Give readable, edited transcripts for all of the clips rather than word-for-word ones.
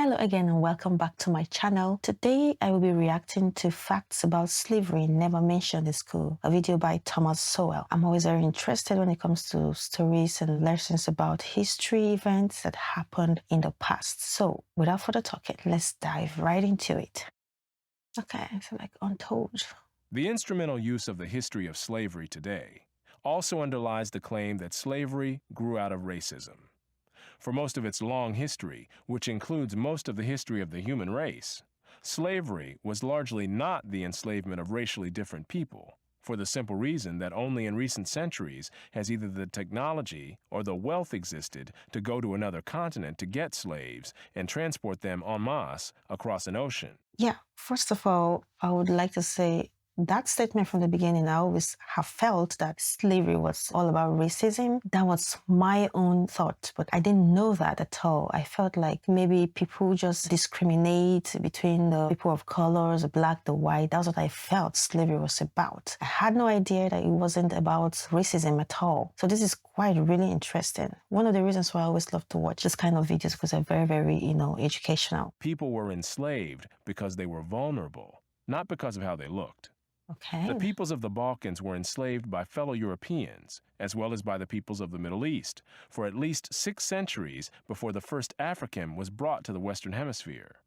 Hello again and welcome back to my channel. Today I will be reacting to facts about slavery never mentioned in school, a video by Thomas Sowell. I'm always very interested when it comes to stories and lessons about history events that happened in the past. So without further talking, let's dive right into it. Okay, so like untold. The instrumental use of the history of slavery today also underlies the claim that slavery grew out of racism. For most of its long history, which includes most of the history of the human race, slavery was largely not the enslavement of racially different people, for the simple reason that only in recent centuries has either the technology or the wealth existed to go to another continent to get slaves and transport them en masse across an ocean. Yeah, first of all, I would like to say that statement from the beginning, I always have felt that slavery was all about racism. That was my own thought, but I didn't know that at all. I felt like maybe people just discriminate between the people of colors, the black, the white. That's what I felt slavery was about. I had no idea that it wasn't about racism at all. So this is quite really interesting. One of the reasons why I always love to watch this kind of videos because they're very, very, educational. People were enslaved because they were vulnerable, not because of how they looked. Okay. The peoples of the Balkans were enslaved by fellow Europeans, as well as by the peoples of the Middle East, for at least 6 centuries before the first African was brought to the Western Hemisphere.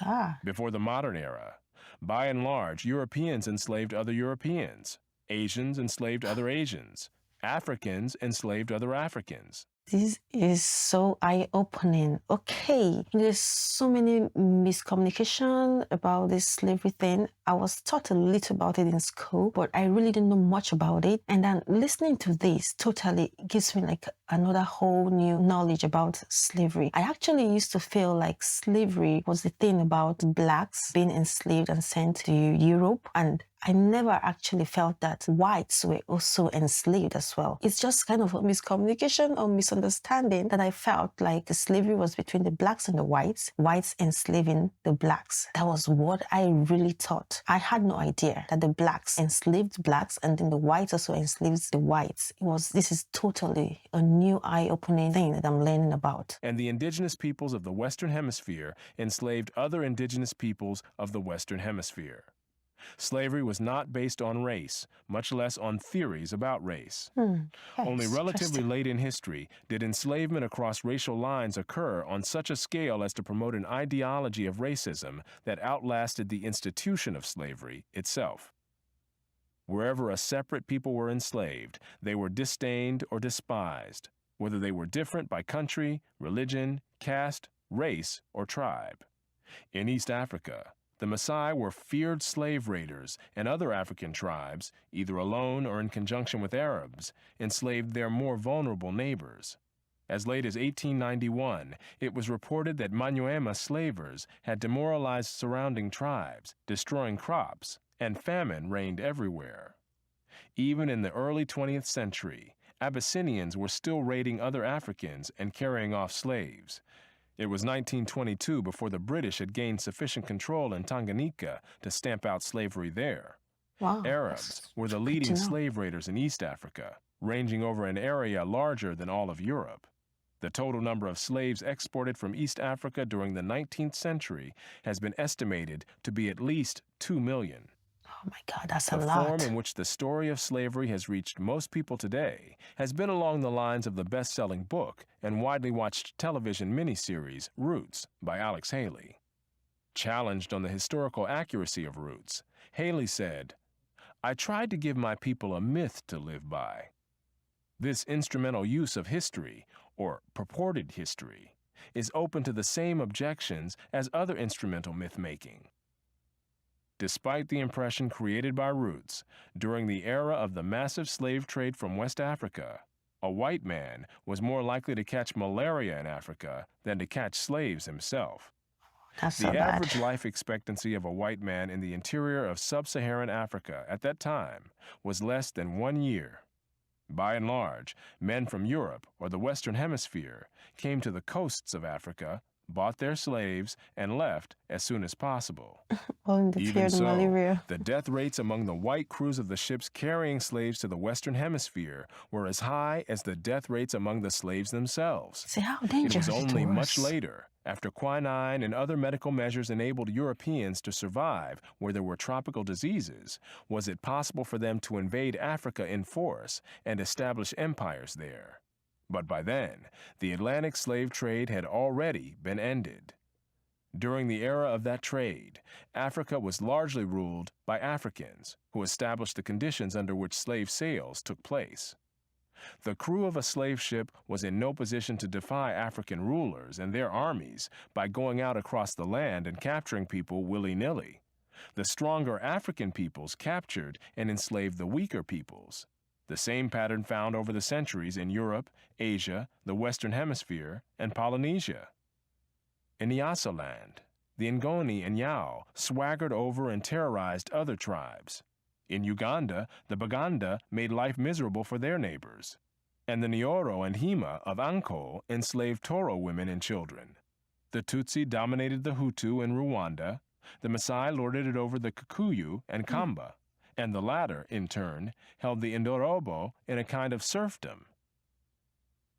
Ah. Before the modern era, by and large, Europeans enslaved other Europeans, Asians enslaved other Asians, Africans enslaved other Africans. This is so eye-opening. Okay, there's so many miscommunication about this slavery thing. I was taught a little about it in school, but I really didn't know much about it. And then listening to this totally gives me like another whole new knowledge about slavery. I actually used to feel like slavery was the thing about blacks being enslaved and sent to Europe, and I never actually felt that whites were also enslaved as well. It's just kind of a miscommunication or misunderstanding that I felt like the slavery was between the blacks and the whites enslaving the blacks. That was what I really thought. I had no idea that the blacks enslaved blacks and then the whites also enslaved the whites. This is totally a new eye-opening thing that I'm learning about. And the indigenous peoples of the Western Hemisphere enslaved other indigenous peoples of the Western Hemisphere. Slavery was not based on race, much less on theories about race. Only relatively late in history did enslavement across racial lines occur on such a scale as to promote an ideology of racism that outlasted the institution of slavery itself. Wherever a separate people were enslaved, they were disdained or despised, whether they were different by country, religion, caste, race, or tribe. In East Africa, the Maasai were feared slave raiders, and other African tribes, either alone or in conjunction with Arabs, enslaved their more vulnerable neighbors. As late as 1891, it was reported that Manyuema slavers had demoralized surrounding tribes, destroying crops, and famine reigned everywhere. Even in the early 20th century, Abyssinians were still raiding other Africans and carrying off slaves. It was 1922 before the British had gained sufficient control in Tanganyika to stamp out slavery there. Wow, Arabs were the leading slave raiders in East Africa, ranging over an area larger than all of Europe. The total number of slaves exported from East Africa during the 19th century has been estimated to be at least 2 million. Oh my God, that's a lot. The form in which the story of slavery has reached most people today has been along the lines of the best-selling book and widely watched television miniseries Roots by Alex Haley. Challenged on the historical accuracy of Roots, Haley said, "I tried to give my people a myth to live by." This instrumental use of history, or purported history, is open to the same objections as other instrumental myth-making. Despite the impression created by Roots, during the era of the massive slave trade from West Africa, a white man was more likely to catch malaria in Africa than to catch slaves himself. The average life expectancy of a white man in the interior of sub-Saharan Africa at that time was less than 1 year. By and large, men from Europe or the Western Hemisphere came to the coasts of Africa bought their slaves, and left as soon as possible. All in the fear Even of so, malaria. the death rates among the white crews of the ships carrying slaves to the Western Hemisphere were as high as the death rates among the slaves themselves. See how It dangerous was it only much was. later, after quinine and other medical measures enabled Europeans to survive where there were tropical diseases, was it possible for them to invade Africa in force and establish empires there. But by then, the Atlantic slave trade had already been ended. During the era of that trade, Africa was largely ruled by Africans, who established the conditions under which slave sales took place. The crew of a slave ship was in no position to defy African rulers and their armies by going out across the land and capturing people willy-nilly. The stronger African peoples captured and enslaved the weaker peoples. The same pattern found over the centuries in Europe, Asia, the Western Hemisphere, and Polynesia. In Nyasaland, the Ngoni and Yao swaggered over and terrorized other tribes. In Uganda, the Baganda made life miserable for their neighbors. And the Nyoro and Hima of Anko enslaved Toro women and children. The Tutsi dominated the Hutu in Rwanda. The Maasai lorded it over the Kikuyu and Kamba. And the latter, in turn, held the Indorobo in a kind of serfdom.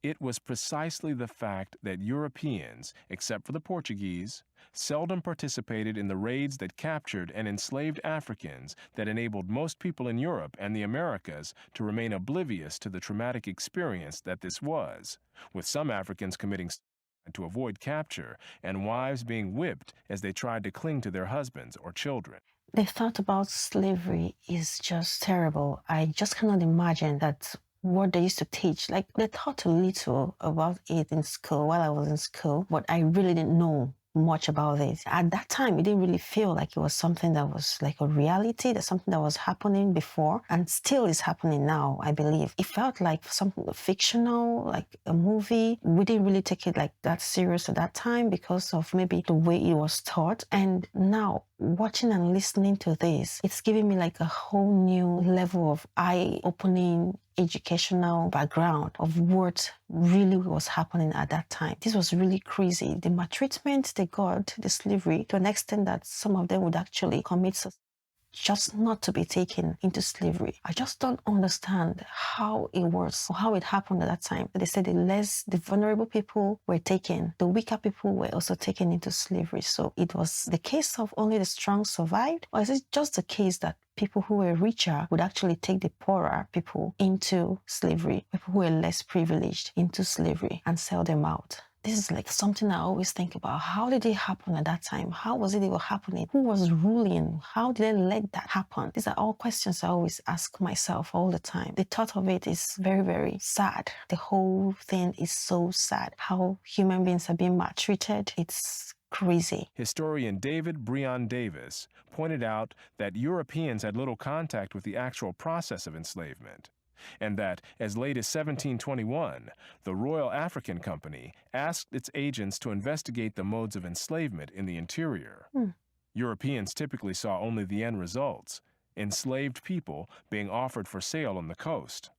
It was precisely the fact that Europeans, except for the Portuguese, seldom participated in the raids that captured and enslaved Africans that enabled most people in Europe and the Americas to remain oblivious to the traumatic experience that this was, with some Africans committing suicide to avoid capture and wives being whipped as they tried to cling to their husbands or children. The thought about slavery is just terrible. I just cannot imagine that what they used to teach. Like, they taught a little about it in school while I was in school, but I really didn't know much about it. At that time, it didn't really feel like it was something that was like a reality, that's something that was happening before and still is happening now, I believe. It felt like something fictional, like a movie. We didn't really take it like that serious at that time because of maybe the way it was taught. And now, watching and listening to this, it's giving me like a whole new level of eye-opening educational background of what really was happening at that time. This was really crazy. The maltreatment they got, the slavery, to an extent that some of them would actually commit suicide just not to be taken into slavery. I just don't understand how it was or how it happened at that time. They said the vulnerable people were taken, the weaker people were also taken into slavery. So it was the case of only the strong survived, or is it just the case that people who were richer would actually take the poorer people into slavery, people who were less privileged into slavery and sell them out? This is like something I always think about. How did it happen at that time? How was it happening? Who was ruling? How did they let that happen? These are all questions I always ask myself all the time. The thought of it is very, very sad. The whole thing is so sad. How human beings are being maltreated. It's crazy. Historian David Breon Davis pointed out that Europeans had little contact with the actual process of enslavement, and that as late as 1721, the Royal African Company asked its agents to investigate the modes of enslavement in the interior. Europeans typically saw only the end results, enslaved people being offered for sale on the coast.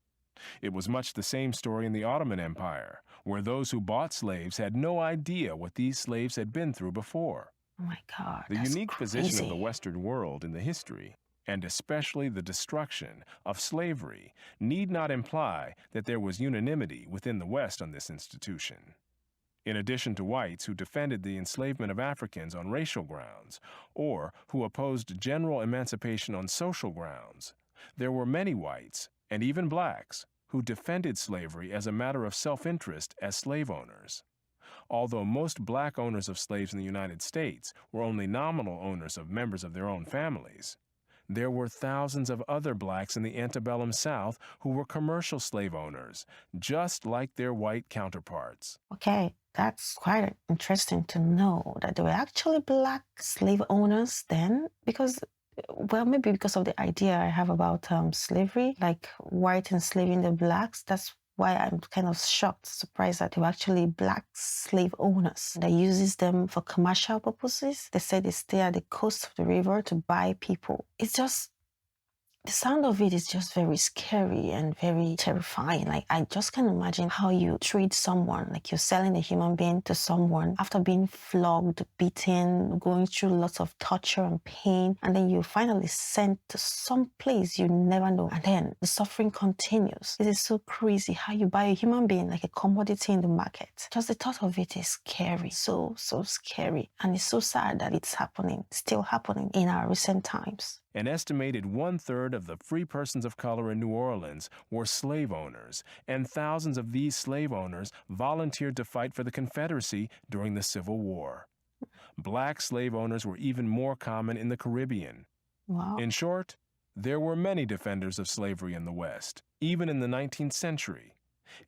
It was much the same story in the Ottoman Empire, where those who bought slaves had no idea what these slaves had been through before. Oh my God, The that's unique crazy. position of the Western world in the history, and especially the destruction of slavery, need not imply that there was unanimity within the West on this institution. In addition to whites who defended the enslavement of Africans on racial grounds, or who opposed general emancipation on social grounds, there were many whites, and even blacks, who defended slavery as a matter of self-interest as slave owners. Although most black owners of slaves in the United States were only nominal owners of members of their own families, there were thousands of other blacks in the antebellum South who were commercial slave owners, just like their white counterparts. Okay, that's quite interesting to know that there were actually black slave owners then, because, well, maybe because of the idea I have about slavery, like white enslaving the blacks. That's why I'm kind of shocked, surprised that they were actually black slave owners that uses them for commercial purposes. They say they stay at the coast of the river to buy people. It's just The sound of it is just very scary and very terrifying. Like, I just can't imagine how you treat someone, like you're selling a human being to someone after being flogged, beaten, going through lots of torture and pain, and then you're finally sent to some place you never know, and then the suffering continues. It is so crazy how you buy a human being like a commodity in the market. Just the thought of it is scary, so scary, and it's so sad that it's happening, still happening in our recent times. An estimated 1/3 of the free persons of color in New Orleans were slave owners, and thousands of these slave owners volunteered to fight for the Confederacy during the Civil War. Black slave owners were even more common in the Caribbean. Wow. In short, there were many defenders of slavery in the West, even in the 19th century.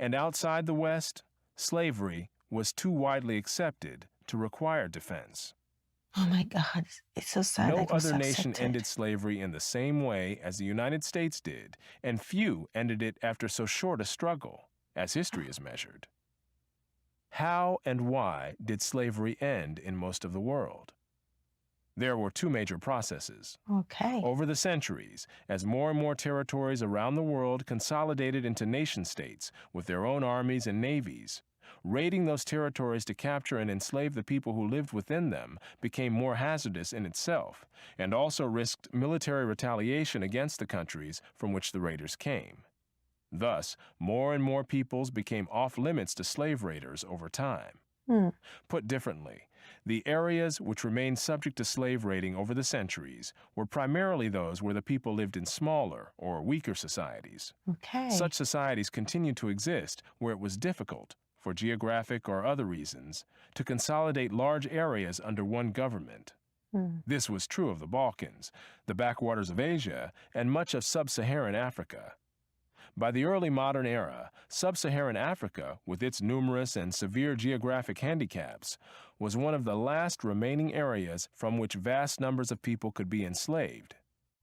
And outside the West, slavery was too widely accepted to require defense. Oh my God, it's so sad No that it was other nation accepted. ended slavery in the same way as the United States did, and few ended it after so short a struggle, as history is measured. How and why did slavery end in most of the world? There were two major processes. Okay. Over the centuries, as more and more territories around the world consolidated into nation-states with their own armies and navies, raiding those territories to capture and enslave the people who lived within them became more hazardous in itself, and also risked military retaliation against the countries from which the raiders came. Thus, more and more peoples became off-limits to slave raiders over time. Put differently, the areas which remained subject to slave raiding over the centuries were primarily those where the people lived in smaller or weaker societies. Okay. Such societies continued to exist where it was difficult, for geographic or other reasons, to consolidate large areas under one government. This was true of the Balkans, the backwaters of Asia, and much of sub-Saharan Africa. By the early modern era, sub-Saharan Africa, with its numerous and severe geographic handicaps, was one of the last remaining areas from which vast numbers of people could be enslaved.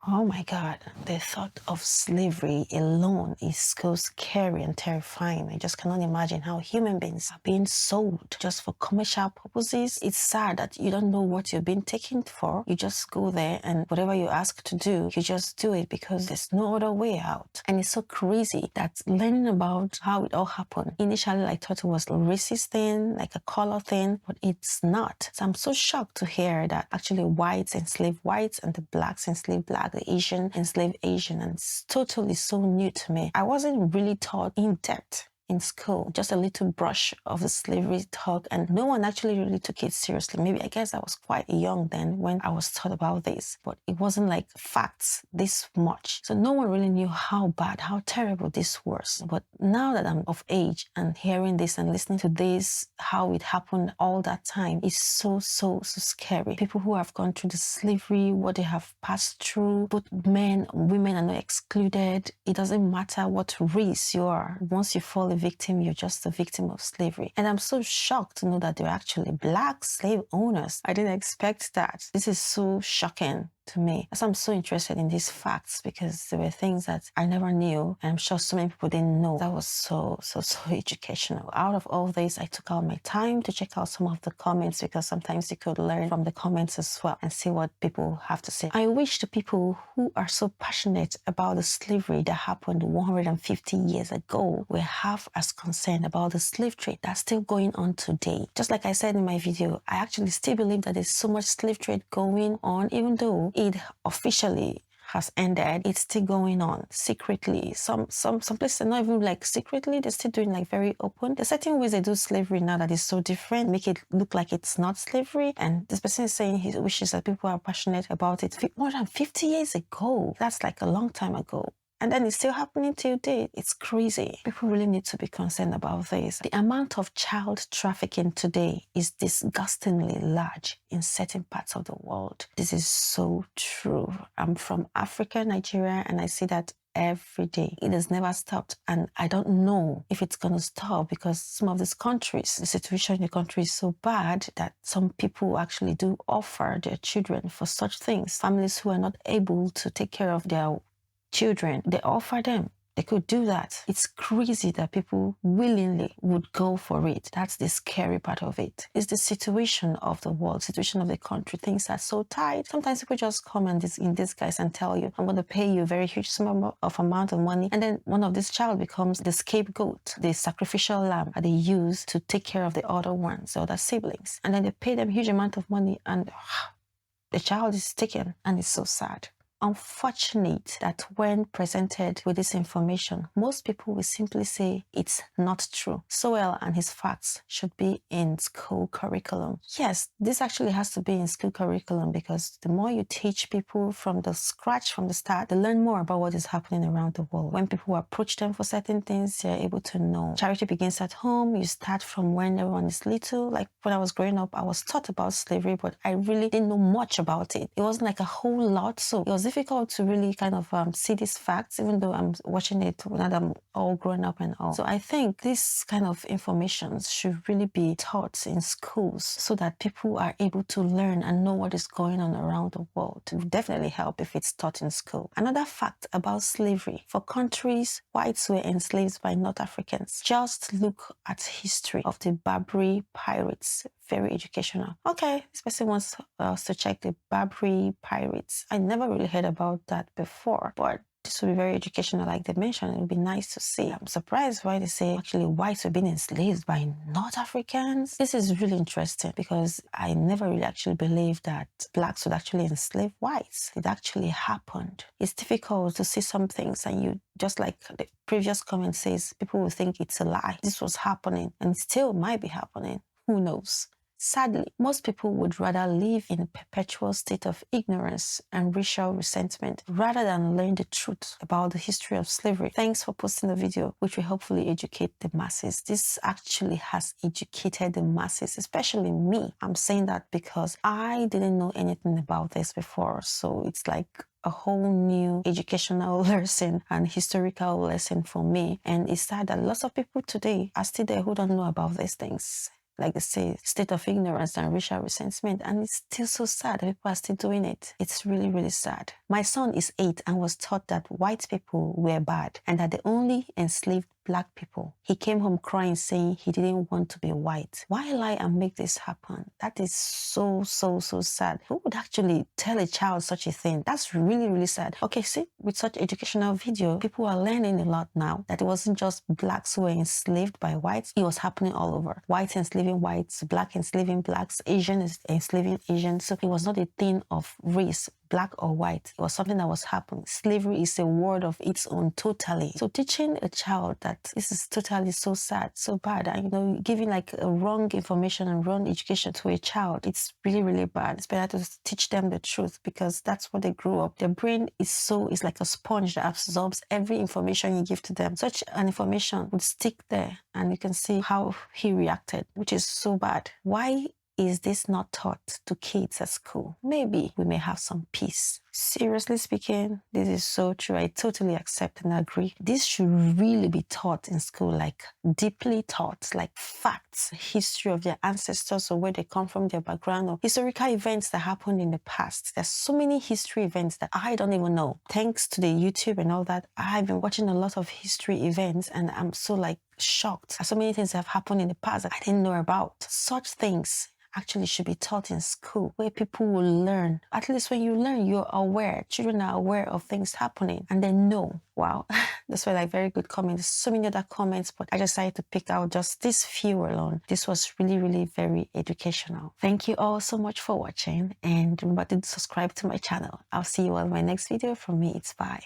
Oh my God, the thought of slavery alone is so scary and terrifying. I just cannot imagine how human beings are being sold just for commercial purposes. It's sad that you don't know what you're being taken for. You just go there and whatever you ask to do, you just do it because there's no other way out. And it's so crazy that learning about how it all happened, initially I thought it was a racist thing, like a color thing, but it's not. So I'm so shocked to hear that actually whites enslaved whites and the blacks enslaved blacks, the Asian enslaved Asian, and it's totally so new to me. I wasn't really taught in depth in school, just a little brush of the slavery talk, and no one actually really took it seriously. Maybe I guess I was quite young then when I was taught about this, but it wasn't like facts this much. So no one really knew how bad, how terrible this was. But now that I'm of age and hearing this and listening to this, how it happened all that time is so scary. People who have gone through the slavery, what they have passed through, both men and women are not excluded. It doesn't matter what race you are. Once you fall a victim, you're just a victim of slavery. And I'm so shocked to know that they're actually black slave owners. I didn't expect that. This is so shocking to me. So I'm so interested in these facts because there were things that I never knew, and I'm sure so many people didn't know. That was so educational. Out of all this, I took out my time to check out some of the comments because sometimes you could learn from the comments as well and see what people have to say. I wish the people who are so passionate about the slavery that happened 150 years ago were half as concerned about the slave trade that's still going on today. Just like I said in my video, I actually still believe that there's so much slave trade going on, even though it officially has ended, it's still going on secretly. Some places are not even like secretly, they're still doing like very open. There's certain ways they do slavery now that is so different, make it look like it's not slavery. And this person is saying he wishes that people are passionate about it. More than 50 years ago, that's like a long time ago. And then it's still happening till date. It's crazy. People really need to be concerned about this. The amount of child trafficking today is disgustingly large in certain parts of the world. This is so true. I'm from Africa, Nigeria, and I see that every day. It has never stopped, and I don't know if it's going to stop because some of these countries, the situation in the country is so bad that some people actually do offer their children for such things. Families who are not able to take care of their children, they offer them They could do that. It's crazy that people willingly would go for it. That's the scary part of it. It's the situation of the world, situation of the country. Things are so tight. Sometimes people just come and in disguise and tell you, I'm going to pay you a very huge sum of amount of money. And then one of this child becomes the scapegoat, the sacrificial lamb that they use to take care of the other ones, the other siblings. And then they pay them a huge amount of money and the child is taken, and it's so sad. Unfortunate that when presented with this information, most people will simply say it's not true. Sowell and his facts should be in school curriculum. Yes, this actually has to be in school curriculum because the more you teach people from the scratch, from the start, they learn more about what is happening around the world. When people approach them for certain things, they're able to know. Charity begins at home. You start from when everyone is little. Like when I was growing up, I was taught about slavery, but I really didn't know much about it. It wasn't like a whole lot, so it was difficult to really kind of see these facts, even though I'm watching it now that I'm all grown up and all. So I think this kind of information should really be taught in schools so that people are able to learn and know what is going on around the world. It would definitely help if it's taught in school. Another fact about slavery: for countries, whites were enslaved by North Africans. Just look at history of the Barbary pirates. Very educational. Okay, this person wants us to check the Barbary pirates. I never really heard about that before, but this will be very educational, like they mentioned. It would be nice to see. I'm surprised why they say actually whites were being enslaved by North Africans. This is really interesting because I never really actually believed that blacks would actually enslave whites. It actually happened. It's difficult to see some things and you, just like the previous comment says, people will think it's a lie. This was happening and still might be happening. Who knows? Sadly, most people would rather live in a perpetual state of ignorance and racial resentment rather than learn the truth about the history of slavery. Thanks for posting the video, which will hopefully educate the masses. This actually has educated the masses, especially me. I'm saying that because I didn't know anything about this before, so it's like a whole new educational lesson and historical lesson for me. And it's sad that lots of people today are still there who don't know about these things. Like they say, state of ignorance and racial resentment, and it's still so sad that people are still doing it. It's really, really sad. My son is 8 and was taught that white people were bad and that they only enslaved black people. He came home crying, saying he didn't want to be white. Why lie and make this happen? That is so sad. Who would actually tell a child such a thing? That's really, really sad. Okay, see, with such educational video, people are learning a lot now that it wasn't just blacks who were enslaved by whites. It was happening all over. Whites enslaving whites, black enslaving blacks, Asian enslaving Asians. So it was not a thing of race, black or white. It was something that was happening. Slavery is a word of its own totally. So teaching a child that this is totally so sad, so bad, and giving like a wrong information and wrong education to a child, it's really, really bad. It's better to teach them the truth because that's what they grew up. Their brain is like a sponge that absorbs every information you give to them. Such an information would stick there and you can see how he reacted, which is so bad. Why is this not taught to kids at school? Maybe we may have some peace. Seriously speaking, this is so true. I totally accept and agree. This should really be taught in school, like deeply taught, like facts, history of their ancestors or where they come from, their background, or historical events that happened in the past. There's so many history events that I don't even know. Thanks to the YouTube and all that, I've been watching a lot of history events and I'm so shocked at so many things that have happened in the past that I didn't know about. Such things actually should be taught in school where people will learn. At least when you learn, you're aware. Children are aware of things happening and they know. Wow, that's why very good comments. So many other comments, but I decided to pick out just this few alone. This was really, really very educational. Thank you all so much for watching and remember to subscribe to my channel. I'll see you all in my next video. From me, it's bye.